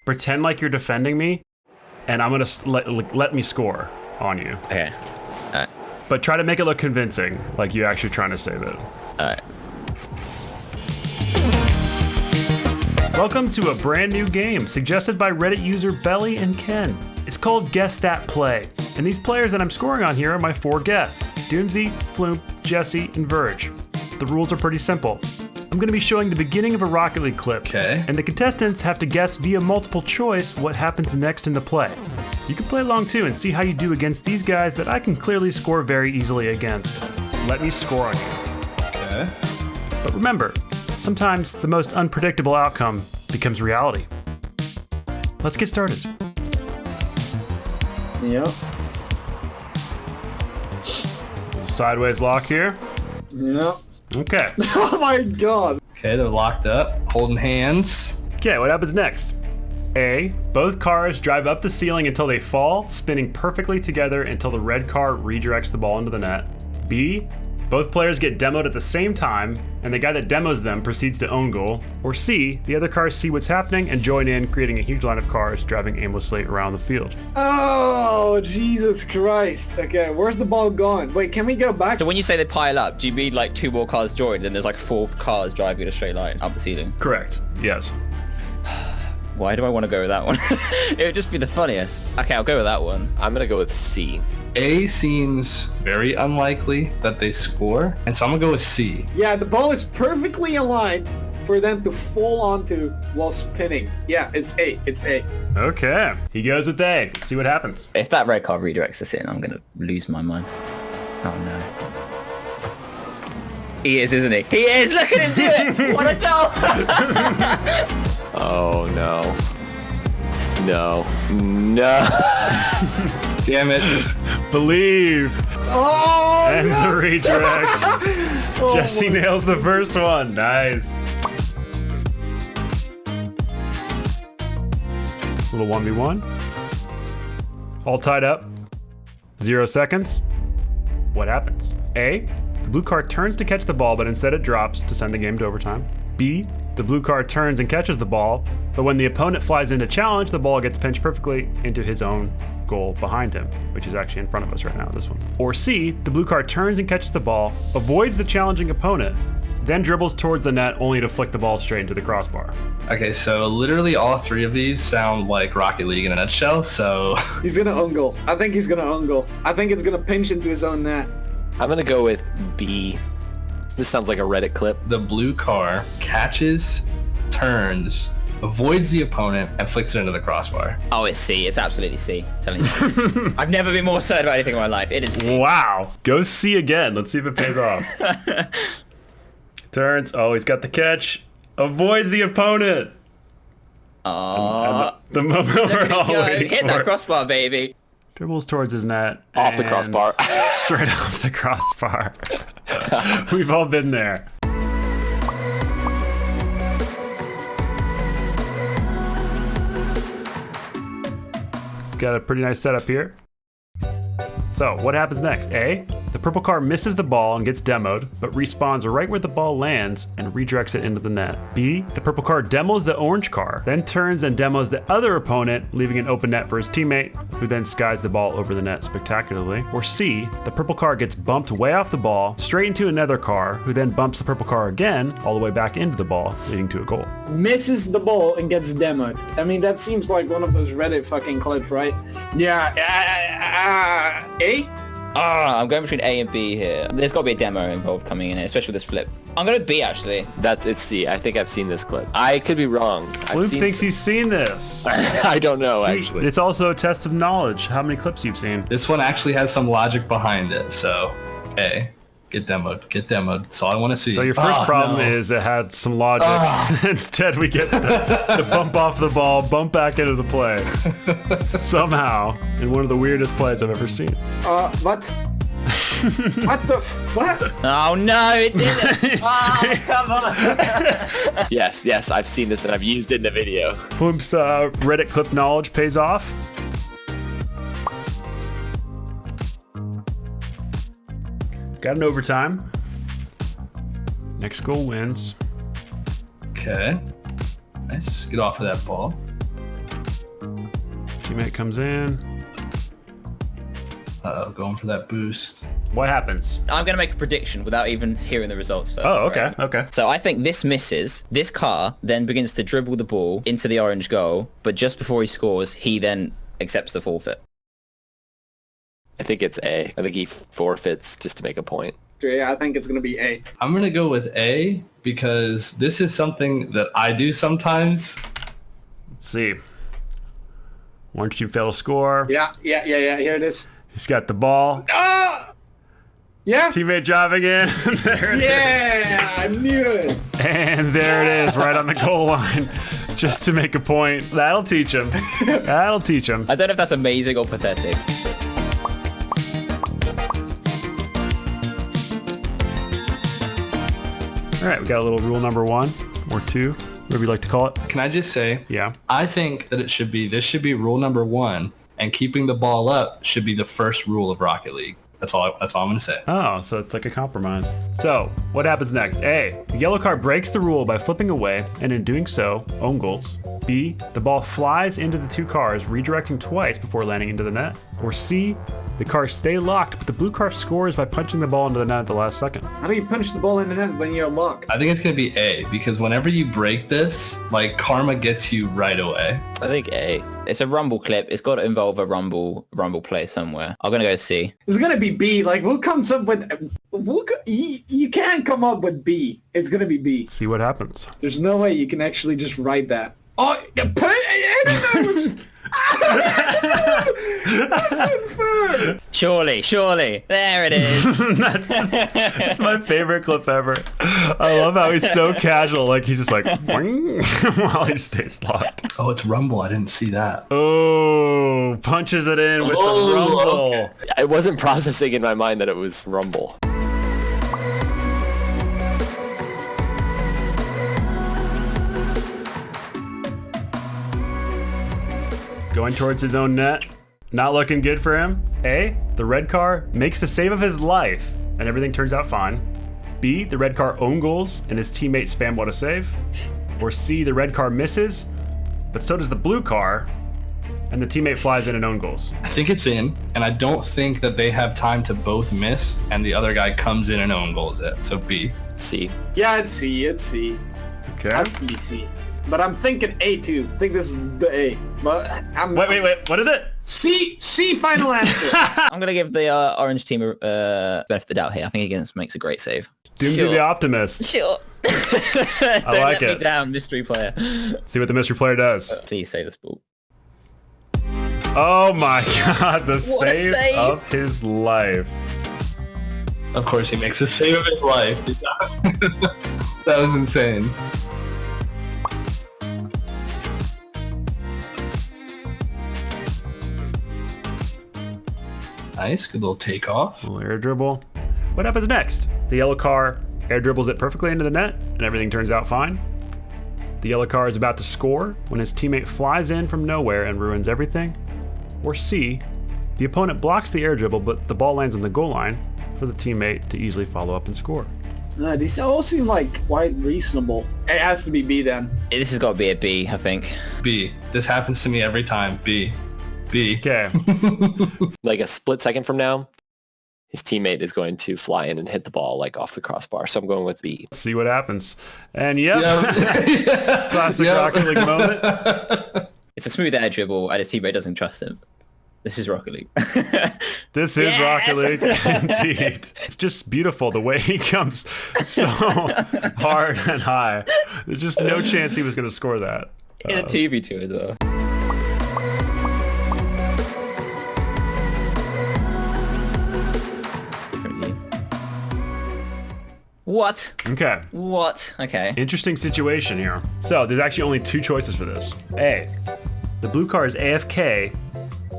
pretend like you're defending me, and I'm gonna let me score on you. Okay. Alright. But try to make it look convincing, like you're actually trying to save it. Alright. Welcome to a brand new game suggested by Reddit user Belly and Ken. It's called Guess That Play, and these players that I'm scoring on here are my 4 guests: Doomsy, Floomp, Jesse, and Verge. The rules are pretty simple. I'm going to be showing the beginning of a Rocket League clip, and the contestants have to guess via multiple choice what happens next in the play. You can play along too and see how you do against these guys that I can clearly score very easily against. Let me score on you. Okay. But remember, sometimes the most unpredictable outcome becomes reality. Let's get started. Yep. Sideways lock here. Yep. Okay. Oh my god. Okay, they're locked up, holding hands. Okay, what happens next? A, both cars drive up the ceiling until they fall, spinning perfectly together until the red car redirects the ball into the net. B, both players get demoed at the same time, and the guy that demos them proceeds to own goal. Or C, the other cars see what's happening and join in, creating a huge line of cars driving aimlessly around the field. Oh, Jesus Christ. Okay, where's the ball going? Wait, can we go back? So when you say they pile up, do you mean like 2 more cars join, then there's like 4 cars driving in a straight line up the ceiling? Correct, yes. Why do I want to go with that one? It would just be the funniest. Okay, I'll go with that one. I'm gonna go with C. A seems very unlikely that they score, and so I'm gonna go with C. Yeah, the ball is perfectly aligned for them to fall onto while spinning. Yeah, it's A. It's A. Okay, he goes with A. Let's see what happens. If that red car redirects us in, I'm gonna lose my mind. Oh no. He is, isn't he? He is! Look at him do it! What a goal! Oh no. No. No. Damn it. Believe. Oh, And no. the redirects. Oh, Jesse my- nails the first one. Nice. Little 1v1. All tied up. 0 seconds. What happens? A, the blue car turns to catch the ball, but instead it drops to send the game to overtime. B, the blue car turns and catches the ball, but when the opponent flies into challenge, the ball gets pinched perfectly into his own goal behind him, which is actually in front of us right now, this one. Or C, the blue car turns and catches the ball, avoids the challenging opponent, then dribbles towards the net only to flick the ball straight into the crossbar. Okay, so literally all 3 of these sound like Rocket League in a nutshell, so... He's gonna own goal. I think he's gonna own goal. I think it's gonna pinch into his own net. I'm gonna go with B. This sounds like a Reddit clip. The blue car catches, turns, avoids the opponent, and flicks it into the crossbar. Oh, it's C. It's absolutely C. I'm telling you. I've never been more certain about anything in my life. It is C. Wow. Go C again. Let's see if it pays off. Turns. Oh, he's got the catch. Avoids the opponent. And the moment we're all waiting Hit for. that crossbar, baby. Dribbles towards his net. Off the and crossbar. Straight off the crossbar. We've all been there. It's got a pretty nice setup here. So, what happens next? A, the purple car misses the ball and gets demoed, but respawns right where the ball lands and redirects it into the net. B, the purple car demos the orange car, then turns and demos the other opponent, leaving an open net for his teammate, who then skies the ball over the net spectacularly. Or C, the purple car gets bumped way off the ball, straight into another car, who then bumps the purple car again, all the way back into the ball, leading to a goal. Misses the ball and gets demoed. I mean, that seems like one of those Reddit fucking clips, right? Yeah. A? I'm going between A and B here. There's got to be a demo involved coming in here, especially with this flip. I'm going to B, actually. It's C. I think I've seen this clip. I could be wrong. Luke thinks he's seen this. I don't know, See, actually. it's also a test of knowledge. How many clips you've seen? This one actually has some logic behind it, so... A. Get demoed. Get demoed. That's all I want to see. So your first problem is it had some logic. Instead, we get the bump off the ball, bump back into the play. Somehow, in one of the weirdest plays I've ever seen. What? What the what? Oh, no, it didn't. Oh, come on. Yes, I've seen this and I've used it in the video. Floomp's Reddit clip knowledge pays off. Got an overtime. Next goal wins. Okay. Nice. Get off of that ball. Teammate comes in. Going for that boost. What happens? I'm going to make a prediction without even hearing the results first. Oh, okay, right? okay. So I think this misses. This car then begins to dribble the ball into the orange goal, but just before he scores, he then accepts the forfeit. I think it's A. I think he forfeits just to make a point. Yeah, I think it's gonna be A. I'm gonna go with A because this is something that I do sometimes. Let's see. Orange team fail to score. Yeah. Here it is. He's got the ball. Ah! Yeah. Teammate driving in. There it is. Yeah, I knew it. And there it is, right on the goal line. Just to make a point. That'll teach him. That'll teach him. I don't know if that's amazing or pathetic. All right, we got a little rule number 1 or 2, whatever you like to call it. Can I just say, Yeah. I think that this should be rule number 1, and keeping the ball up should be the first rule of Rocket League. That's all I'm gonna say. Oh, so it's like a compromise. So, what happens next? A, the yellow card breaks the rule by flipping away, and in doing so, own goals. B, the ball flies into the 2 cars, redirecting twice before landing into the net. Or C, the cars stay locked, but the blue car scores by punching the ball into the net at the last second. How do you punch the ball in the net when you're locked? I think it's gonna be A because whenever you break this, like karma gets you right away. I think A. It's a rumble clip. It's got to involve a rumble play somewhere. I'm going to go C. It's gonna be B. Like, who comes up with? You can't come up with B. It's gonna be B. See what happens. There's no way you can actually just write that. Oh, that's unfair. Surely. There it is. That's my favorite clip ever. I love how he's so casual. Like, he's just like, "Boing," while he stays locked. Oh, it's Rumble. I didn't see that. Oh, punches it in with the rumble. Okay. I wasn't processing in my mind that it was Rumble. Going towards his own net. Not looking good for him. A, the red car makes the save of his life, and everything turns out fine. B, the red car own goals, and his teammates spam what a save. Or C, the red car misses, but so does the blue car, and the teammate flies in and own goals. I think it's in, and I don't think that they have time to both miss, and the other guy comes in and own goals it. So B. C. Yeah, it's C. It's C. Okay. Has to be C. But I'm thinking A too. I think this is the A. But I'm Wait. What is it? C. Final answer. I'm going to give the orange team a benefit of the doubt here. I think he makes a great save. Doomsday the Optimist. Sure. I Don't like let me it. down, mystery player. See what the mystery player does. Please save this ball. Oh my god, the What a save save. of his life. Of course, he makes the save of his life. That was insane. Nice, good little takeoff. Little air dribble. What happens next? The yellow car air dribbles it perfectly into the net, and everything turns out fine. The yellow car is about to score when his teammate flies in from nowhere and ruins everything. Or C, the opponent blocks the air dribble, but the ball lands on the goal line for the teammate to easily follow up and score. No, these all seem like quite reasonable. It has to be B then. This has got to be a B, I think. B. This happens to me every time. B. Okay. Like a split second from now, his teammate is going to fly in and hit the ball like off the crossbar. So I'm going with B. Let's see what happens. And yep, Yep. classic Yep. Rocket League moment. It's a smooth air dribble, and his teammate doesn't trust him. This is Rocket League. This is Yes! Rocket League, indeed. It's just beautiful the way he comes so hard and high. There's just no chance he was going to score that. In a 2v2 as well. What? Okay. What? Okay. Interesting situation here. So there's actually only 2 choices for this. A, the blue car is AFK,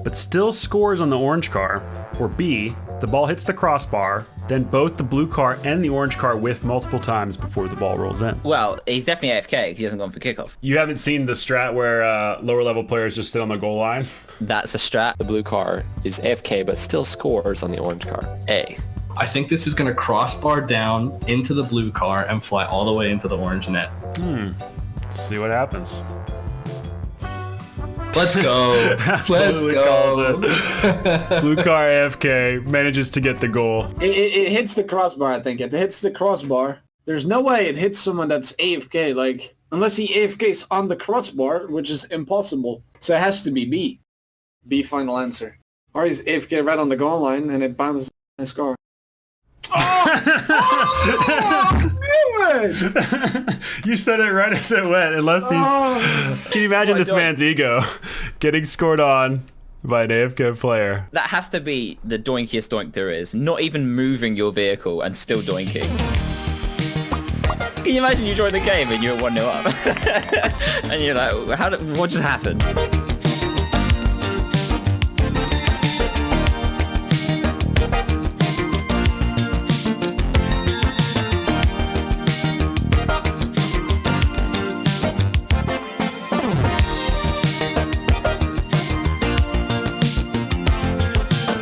but still scores on the orange car. Or B, the ball hits the crossbar, then both the blue car and the orange car whiff multiple times before the ball rolls in. Well, he's definitely AFK because he hasn't gone for kickoff. You haven't seen the strat where lower level players just sit on the goal line? That's a strat. The blue car is AFK, but still scores on the orange car. A. I think this is going to crossbar down into the blue car and fly all the way into the orange net. Let's see what happens. Let's go. Let's Absolutely go. calls it. Blue car AFK manages to get the goal. It hits the crossbar, I think. It hits the crossbar. There's no way it hits someone that's AFK, like, unless he AFKs on the crossbar, which is impossible. So it has to be B. B final answer. Or he's AFK right on the goal line and it bounces on his car. You said it right as it went, unless he's... Can you imagine this man's ego getting scored on by an AFK player? That has to be the doinkiest doink there is. Not even moving your vehicle and still doinking. Can you imagine you join the game and you're 1-0 up? And you're like, what just happened?